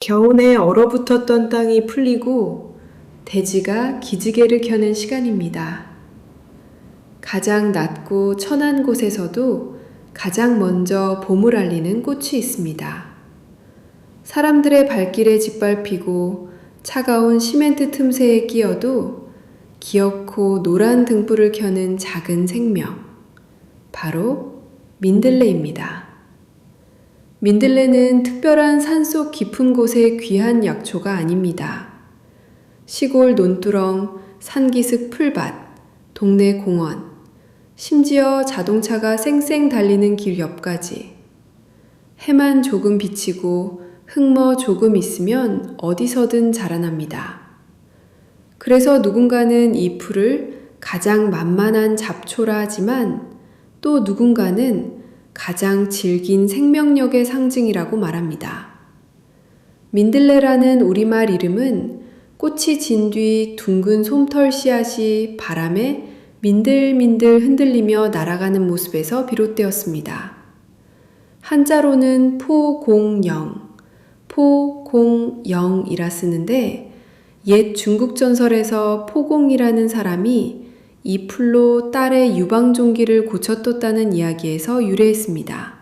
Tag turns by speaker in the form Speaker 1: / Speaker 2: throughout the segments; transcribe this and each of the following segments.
Speaker 1: 겨우내 얼어붙었던 땅이 풀리고 대지가 기지개를 켜는 시간입니다. 가장 낮고 천한 곳에서도 가장 먼저 봄을 알리는 꽃이 있습니다. 사람들의 발길에 짓밟히고 차가운 시멘트 틈새에 끼어도 기어코 노란 등불을 켜는 작은 생명, 바로 민들레입니다. 민들레는 특별한 산속 깊은 곳의 귀한 약초가 아닙니다. 시골 논두렁, 산기슭 풀밭, 동네 공원, 심지어 자동차가 쌩쌩 달리는 길 옆까지 해만 조금 비치고 흙머 조금 있으면 어디서든 자라납니다. 그래서 누군가는 이 풀을 가장 만만한 잡초라 하지만 또 누군가는 가장 질긴 생명력의 상징이라고 말합니다. 민들레라는 우리말 이름은 꽃이 진 뒤 둥근 솜털 씨앗이 바람에 민들민들 흔들리며 날아가는 모습에서 비롯되었습니다. 한자로는 포공영이라 쓰는데 옛 중국 전설에서 포공이라는 사람이 이 풀로 딸의 유방종기를 고쳐떴다는 이야기에서 유래했습니다.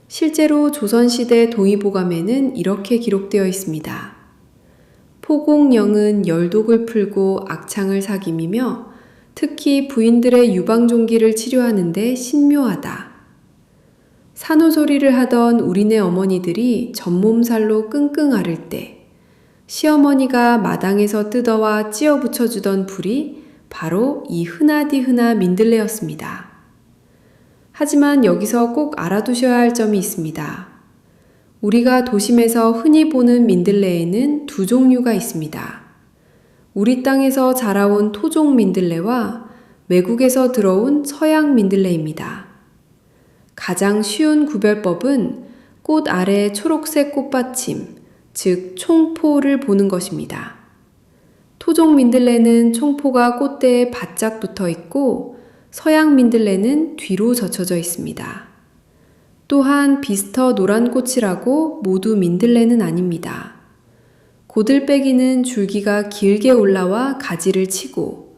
Speaker 1: 실제로 조선시대 동의보감에는 이렇게 기록되어 있습니다. 포공영은 열독을 풀고 악창을 사김이며 특히 부인들의 유방종기를 치료하는 데 신묘하다. 산후조리를 하던 우리네 어머니들이 전몸살로 끙끙 앓을 때 시어머니가 마당에서 뜯어와 찧어 붙여주던 불이 바로 이 흔하디흔하 민들레였습니다. 하지만 여기서 꼭 알아두셔야 할 점이 있습니다. 우리가 도심에서 흔히 보는 민들레에는 두 종류가 있습니다. 우리 땅에서 자라온 토종 민들레와 외국에서 들어온 서양 민들레입니다. 가장 쉬운 구별법은 꽃 아래 초록색 꽃받침, 즉 총포를 보는 것입니다. 토종 민들레는 총포가 꽃대에 바짝 붙어 있고 서양 민들레는 뒤로 젖혀져 있습니다. 또한 비스터 노란 꽃이라고 모두 민들레는 아닙니다. 고들빼기는 줄기가 길게 올라와 가지를 치고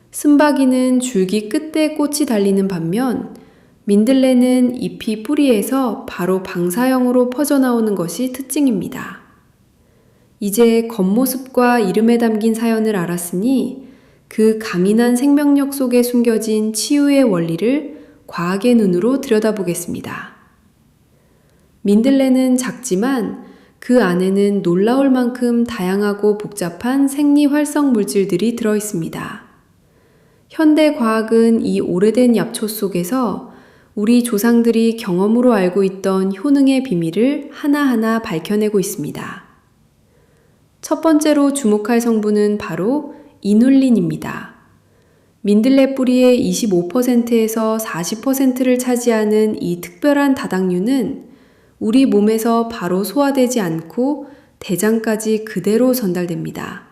Speaker 1: 쓴바귀는 줄기 끝에 꽃이 달리는 반면 민들레는 잎이 뿌리에서 바로 방사형으로 퍼져나오는 것이 특징입니다. 이제 겉모습과 이름에 담긴 사연을 알았으니 그 강인한 생명력 속에 숨겨진 치유의 원리를 과학의 눈으로 들여다보겠습니다. 민들레는 작지만 그 안에는 놀라울 만큼 다양하고 복잡한 생리활성 물질들이 들어있습니다. 현대 과학은 이 오래된 약초 속에서 우리 조상들이 경험으로 알고 있던 효능의 비밀을 하나하나 밝혀내고 있습니다. 첫 번째로 주목할 성분은 바로 이눌린입니다. 민들레 뿌리의 25%에서 40%를 차지하는 이 특별한 다당류는 우리 몸에서 바로 소화되지 않고 대장까지 그대로 전달됩니다.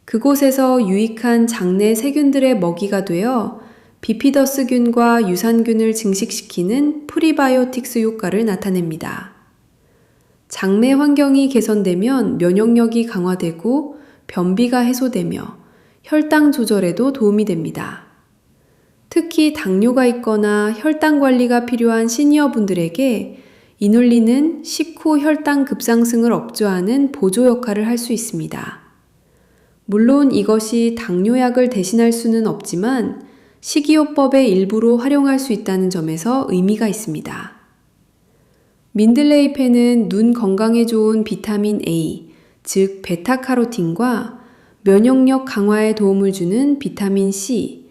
Speaker 1: 그곳에서 유익한 장내 세균들의 먹이가 되어 비피더스균과 유산균을 증식시키는 프리바이오틱스 효과를 나타냅니다. 장내 환경이 개선되면 면역력이 강화되고 변비가 해소되며 혈당 조절에도 도움이 됩니다. 특히 당뇨가 있거나 혈당 관리가 필요한 시니어분들에게 이눌린은 식후 혈당 급상승을 억제하는 보조 역할을 할 수 있습니다. 물론 이것이 당뇨약을 대신할 수는 없지만 식이요법의 일부로 활용할 수 있다는 점에서 의미가 있습니다. 민들레 잎에는 눈 건강에 좋은 비타민 A, 즉 베타카로틴과 면역력 강화에 도움을 주는 비타민 C,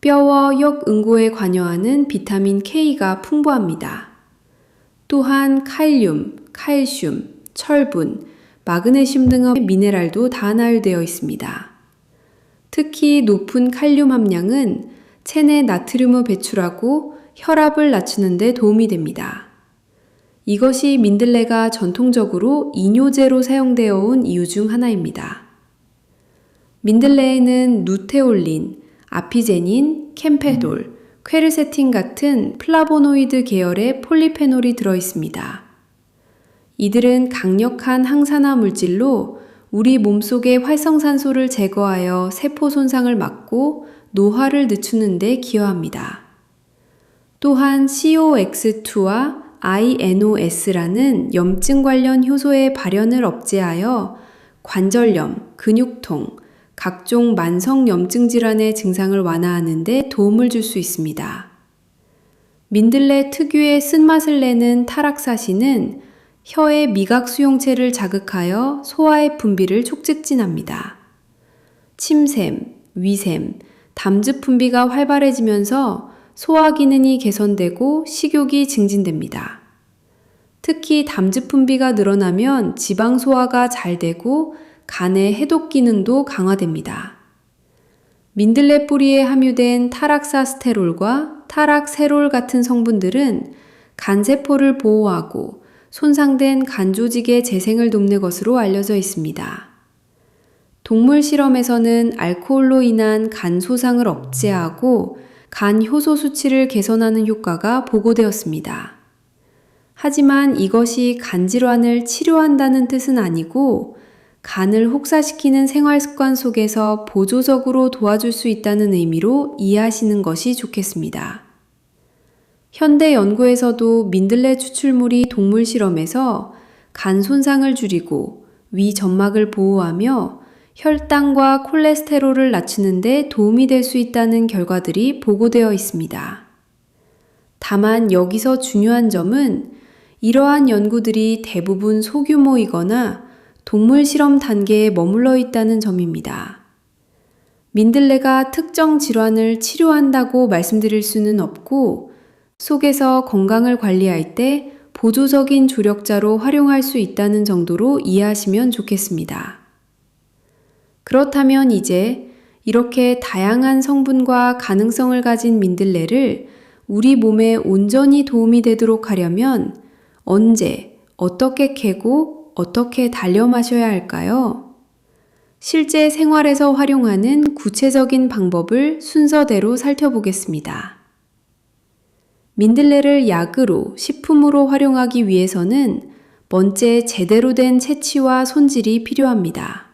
Speaker 1: 뼈와 역 응고에 관여하는 비타민 K가 풍부합니다. 또한 칼륨, 칼슘, 철분, 마그네슘 등의 미네랄도 다나열되어 있습니다. 특히 높은 칼륨 함량은 체내 나트륨을 배출하고 혈압을 낮추는 데 도움이 됩니다. 이것이 민들레가 전통적으로 이뇨제로 사용되어 온 이유 중 하나입니다. 민들레에는 누테올린, 아피제닌, 캠페돌, 퀘르세틴 같은 플라보노이드 계열의 폴리페놀이 들어있습니다. 이들은 강력한 항산화 물질로 우리 몸속의 활성산소를 제거하여 세포 손상을 막고 노화를 늦추는 데 기여합니다. 또한 COX2와 INOS라는 염증 관련 효소의 발현을 억제하여 관절염, 근육통, 각종 만성 염증 질환의 증상을 완화하는 데 도움을 줄 수 있습니다. 민들레 특유의 쓴맛을 내는 타락사신은 혀의 미각 수용체를 자극하여 소화의 분비를 촉진합니다. 침샘, 위샘, 담즙 분비가 활발해지면서 소화 기능이 개선되고 식욕이 증진됩니다. 특히 담즙 분비가 늘어나면 지방 소화가 잘 되고 간의 해독 기능도 강화됩니다. 민들레 뿌리에 함유된 타락사스테롤과 타락세롤 같은 성분들은 간세포를 보호하고 손상된 간 조직의 재생을 돕는 것으로 알려져 있습니다. 동물 실험에서는 알코올로 인한 간 소상을 억제하고 간 효소 수치를 개선하는 효과가 보고되었습니다. 하지만 이것이 간 질환을 치료한다는 뜻은 아니고 간을 혹사시키는 생활 습관 속에서 보조적으로 도와줄 수 있다는 의미로 이해하시는 것이 좋겠습니다. 현대 연구에서도 민들레 추출물이 동물 실험에서 간 손상을 줄이고 위 점막을 보호하며 혈당과 콜레스테롤을 낮추는 데 도움이 될 수 있다는 결과들이 보고되어 있습니다. 다만 여기서 중요한 점은 이러한 연구들이 대부분 소규모이거나 동물 실험 단계에 머물러 있다는 점입니다. 민들레가 특정 질환을 치료한다고 말씀드릴 수는 없고 속에서 건강을 관리할 때 보조적인 조력자로 활용할 수 있다는 정도로 이해하시면 좋겠습니다. 그렇다면 이제 이렇게 다양한 성분과 가능성을 가진 민들레를 우리 몸에 온전히 도움이 되도록 하려면 언제, 어떻게 캐고 어떻게 달여 마셔야 할까요? 실제 생활에서 활용하는 구체적인 방법을 순서대로 살펴보겠습니다. 민들레를 약으로, 식품으로 활용하기 위해서는 먼저 제대로 된 채취와 손질이 필요합니다.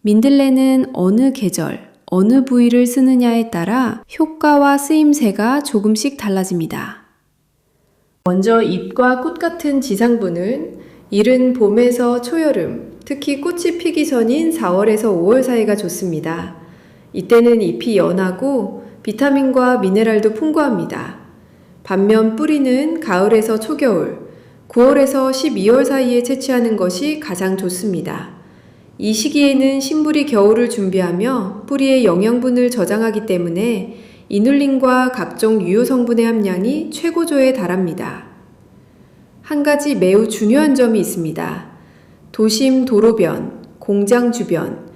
Speaker 1: 민들레는 어느 계절, 어느 부위를 쓰느냐에 따라 효과와 쓰임새가 조금씩 달라집니다. 먼저 잎과 꽃 같은 지상부는 이른 봄에서 초여름, 특히 꽃이 피기 전인 4월에서 5월 사이가 좋습니다. 이때는 잎이 연하고 비타민과 미네랄도 풍부합니다. 반면 뿌리는 가을에서 초겨울, 9월에서 12월 사이에 채취하는 것이 가장 좋습니다. 이 시기에는 신불이 겨울을 준비하며 뿌리의 영양분을 저장하기 때문에 이눌린과 각종 유효 성분의 함량이 최고조에 달합니다. 한 가지 매우 중요한 점이 있습니다. 도심 도로변, 공장 주변,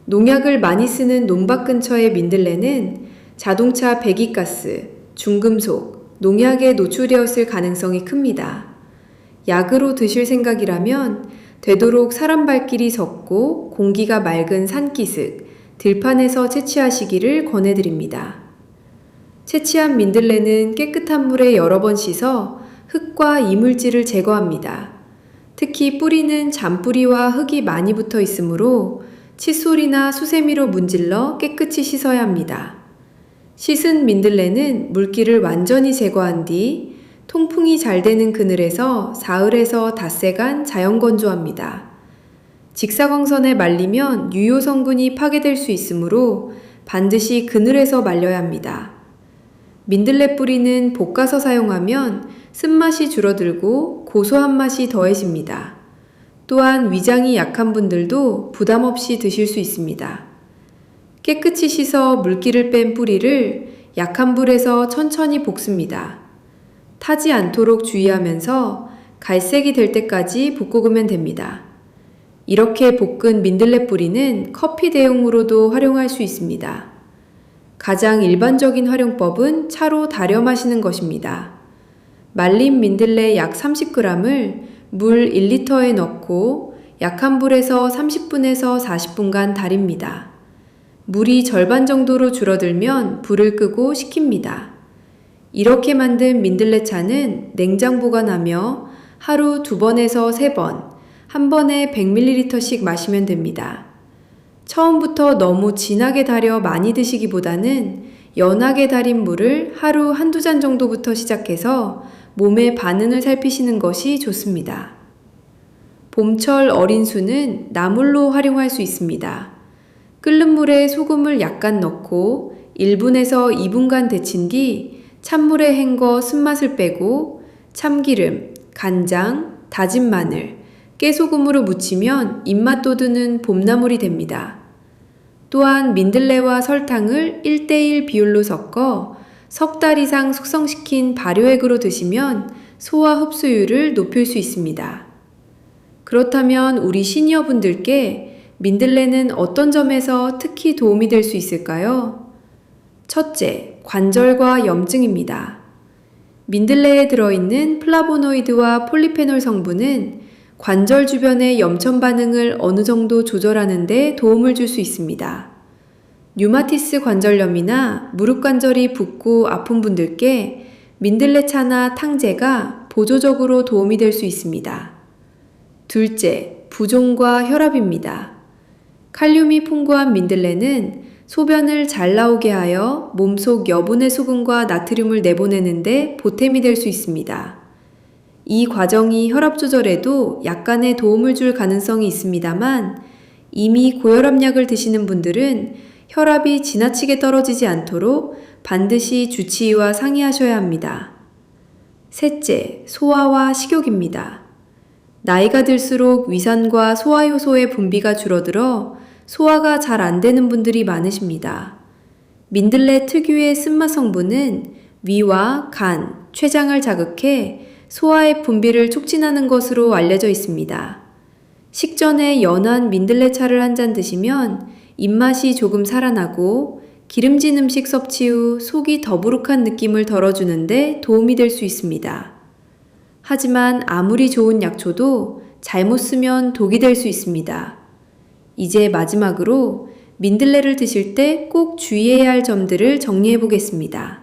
Speaker 1: 농약을 많이 쓰는 논밭 근처의 민들레는 자동차 배기가스, 중금속, 농약에 노출되었을 가능성이 큽니다. 약으로 드실 생각이라면 되도록 사람 발길이 적고 공기가 맑은 산기슭, 들판에서 채취하시기를 권해드립니다. 채취한 민들레는 깨끗한 물에 여러 번 씻어 흙과 이물질을 제거합니다. 특히 뿌리는 잔뿌리와 흙이 많이 붙어 있으므로 칫솔이나 수세미로 문질러 깨끗이 씻어야 합니다. 씻은 민들레는 물기를 완전히 제거한 뒤 통풍이 잘 되는 그늘에서 사흘에서 닷새간 자연 건조합니다. 직사광선에 말리면 유효 성분이 파괴될 수 있으므로 반드시 그늘에서 말려야 합니다. 민들레 뿌리는 볶아서 사용하면 쓴맛이 줄어들고 고소한 맛이 더해집니다. 또한 위장이 약한 분들도 부담 없이 드실 수 있습니다. 깨끗이 씻어 물기를 뺀 뿌리를 약한 불에서 천천히 볶습니다. 타지 않도록 주의하면서 갈색이 될 때까지 볶으면 됩니다. 이렇게 볶은 민들레 뿌리는 커피 대용으로도 활용할 수 있습니다. 가장 일반적인 활용법은 차로 달여 마시는 것입니다. 말린 민들레 약 30g을 물 1리터에 넣고 약한 불에서 30분에서 40분간 달입니다. 물이 절반 정도로 줄어들면 불을 끄고 식힙니다. 이렇게 만든 민들레차는 냉장 보관하며 하루 2번에서 3번, 한 번에 100ml씩 마시면 됩니다. 처음부터 너무 진하게 달여 많이 드시기보다는 연하게 달인 물을 하루 1~2잔 정도부터 시작해서 몸의 반응을 살피시는 것이 좋습니다. 봄철 어린수는 나물로 활용할 수 있습니다. 끓는 물에 소금을 약간 넣고 1분에서 2분간 데친 뒤 찬물에 헹궈 쓴맛을 빼고 참기름, 간장, 다진 마늘, 깨소금으로 무치면 입맛 돋우는 봄나물이 됩니다. 또한 민들레와 설탕을 1:1 비율로 섞어 석 달 이상 숙성시킨 발효액으로 드시면 소화 흡수율을 높일 수 있습니다. 그렇다면 우리 시니어분들께 민들레는 어떤 점에서 특히 도움이 될 수 있을까요? 첫째, 관절과 염증입니다. 민들레에 들어있는 플라보노이드와 폴리페놀 성분은 관절 주변의 염천 반응을 어느 정도 조절하는 데 도움을 줄 수 있습니다. 류마티스 관절염이나 무릎 관절이 붓고 아픈 분들께 민들레차나 탕제가 보조적으로 도움이 될 수 있습니다. 둘째, 부종과 혈압입니다. 칼륨이 풍부한 민들레는 소변을 잘 나오게 하여 몸속 여분의 수분과 나트륨을 내보내는데 보탬이 될 수 있습니다. 이 과정이 혈압 조절에도 약간의 도움을 줄 가능성이 있습니다만 이미 고혈압약을 드시는 분들은 혈압이 지나치게 떨어지지 않도록 반드시 주치의와 상의하셔야 합니다. 셋째, 소화와 식욕입니다. 나이가 들수록 위산과 소화효소의 분비가 줄어들어 소화가 잘 안 되는 분들이 많으십니다. 민들레 특유의 쓴맛 성분은 위와 간, 췌장을 자극해 소화의 분비를 촉진하는 것으로 알려져 있습니다. 식전에 연한 민들레차를 한 잔 드시면 입맛이 조금 살아나고 기름진 음식 섭취 후 속이 더부룩한 느낌을 덜어주는데 도움이 될 수 있습니다. 하지만 아무리 좋은 약초도 잘못 쓰면 독이 될 수 있습니다. 이제 마지막으로 민들레를 드실 때 꼭 주의해야 할 점들을 정리해 보겠습니다.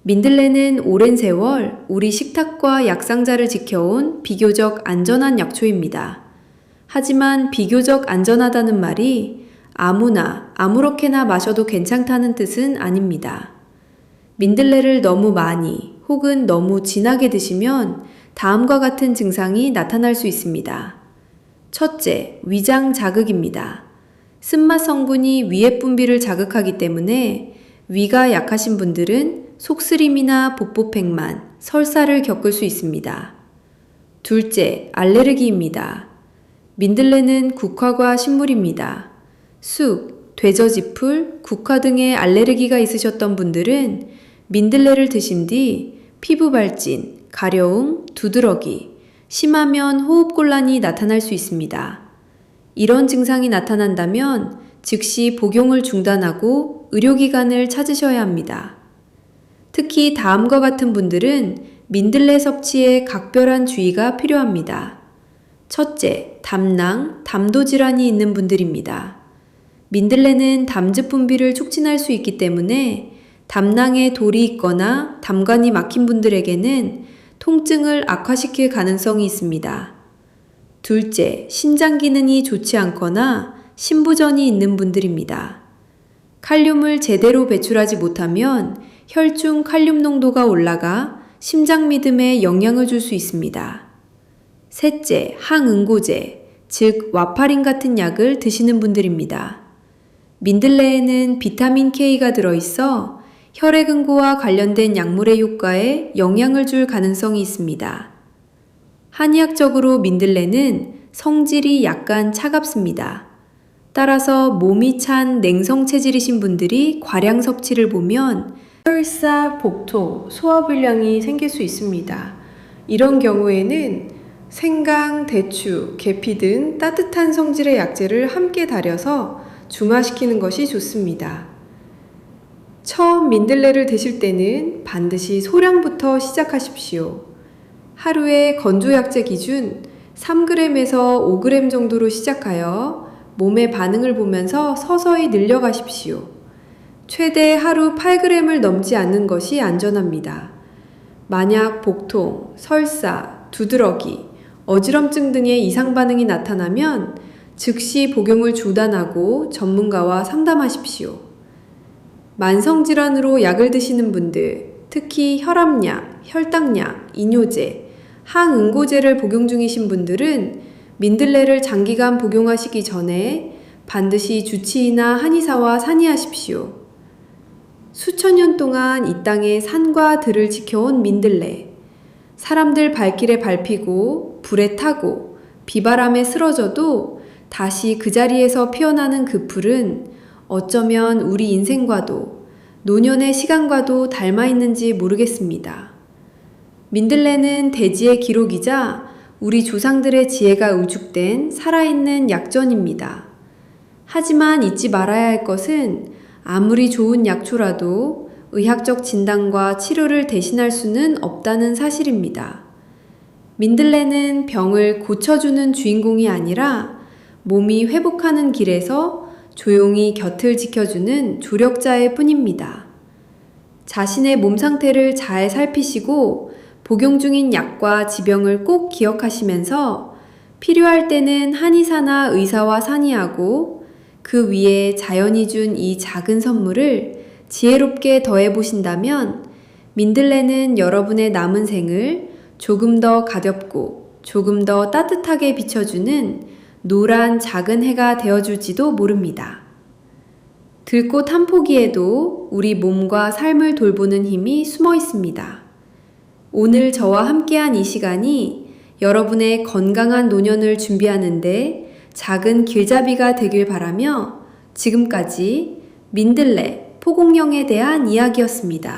Speaker 1: 민들레는 오랜 세월 우리 식탁과 약상자를 지켜온 비교적 안전한 약초입니다. 하지만 비교적 안전하다는 말이 아무나 아무렇게나 마셔도 괜찮다는 뜻은 아닙니다. 민들레를 너무 많이 혹은 너무 진하게 드시면 다음과 같은 증상이 나타날 수 있습니다. 첫째, 위장 자극입니다. 쓴맛 성분이 위액 분비를 자극하기 때문에 위가 약하신 분들은 속쓰림이나 복부팽만, 설사를 겪을 수 있습니다. 둘째, 알레르기입니다. 민들레는 국화과 식물입니다. 쑥, 돼저지풀, 국화 등의 알레르기가 있으셨던 분들은 민들레를 드신 뒤 피부 발진, 가려움, 두드러기, 심하면 호흡곤란이 나타날 수 있습니다. 이런 증상이 나타난다면 즉시 복용을 중단하고 의료기관을 찾으셔야 합니다. 특히 다음과 같은 분들은 민들레 섭취에 각별한 주의가 필요합니다. 첫째, 담낭, 담도 질환이 있는 분들입니다. 민들레는 담즙 분비를 촉진할 수 있기 때문에 담낭에 돌이 있거나 담관이 막힌 분들에게는 통증을 악화시킬 가능성이 있습니다. 둘째, 신장 기능이 좋지 않거나 신부전이 있는 분들입니다. 칼륨을 제대로 배출하지 못하면 혈중 칼륨 농도가 올라가 심장 리듬에 영향을 줄 수 있습니다. 셋째, 항응고제, 즉 와파린 같은 약을 드시는 분들입니다. 민들레에는 비타민 K가 들어있어 혈액응고와 관련된 약물의 효과에 영향을 줄 가능성이 있습니다. 한의학적으로 민들레는 성질이 약간 차갑습니다. 따라서 몸이 찬 냉성 체질이신 분들이 과량 섭취를 보면 설사, 복통, 소화불량이 생길 수 있습니다. 이런 경우에는 생강, 대추, 계피 등 따뜻한 성질의 약재를 함께 달여서 중화시키는 것이 좋습니다. 처음 민들레를 드실 때는 반드시 소량부터 시작하십시오. 하루에 건조약재 기준 3g에서 5g 정도로 시작하여 몸의 반응을 보면서 서서히 늘려가십시오. 최대 하루 8g을 넘지 않는 것이 안전합니다. 만약 복통, 설사, 두드러기, 어지럼증 등의 이상 반응이 나타나면 즉시 복용을 중단하고 전문가와 상담하십시오. 만성질환으로 약을 드시는 분들, 특히 혈압약, 혈당약, 이뇨제, 항응고제를 복용 중이신 분들은 민들레를 장기간 복용하시기 전에 반드시 주치의나 한의사와 상의하십시오. 수천 년 동안 이 땅의 산과 들을 지켜온 민들레. 사람들 발길에 밟히고 불에 타고 비바람에 쓰러져도 다시 그 자리에서 피어나는 그 풀은 어쩌면 우리 인생과도 노년의 시간과도 닮아 있는지 모르겠습니다. 민들레는 대지의 기록이자 우리 조상들의 지혜가 우죽된 살아있는 약전입니다. 하지만 잊지 말아야 할 것은 아무리 좋은 약초라도 의학적 진단과 치료를 대신할 수는 없다는 사실입니다. 민들레는 병을 고쳐주는 주인공이 아니라 몸이 회복하는 길에서 조용히 곁을 지켜주는 조력자일 뿐입니다. 자신의 몸 상태를 잘 살피시고 복용 중인 약과 지병을 꼭 기억하시면서 필요할 때는 한의사나 의사와 상의하고 그 위에 자연이 준 이 작은 선물을 지혜롭게 더해보신다면 민들레는 여러분의 남은 생을 조금 더 가볍고 조금 더 따뜻하게 비춰주는 노란 작은 해가 되어줄지도 모릅니다. 들꽃 한 포기에도 우리 몸과 삶을 돌보는 힘이 숨어 있습니다. 오늘 저와 함께한 이 시간이 여러분의 건강한 노년을 준비하는데 작은 길잡이가 되길 바라며 지금까지 민들레 포공령에 대한 이야기였습니다.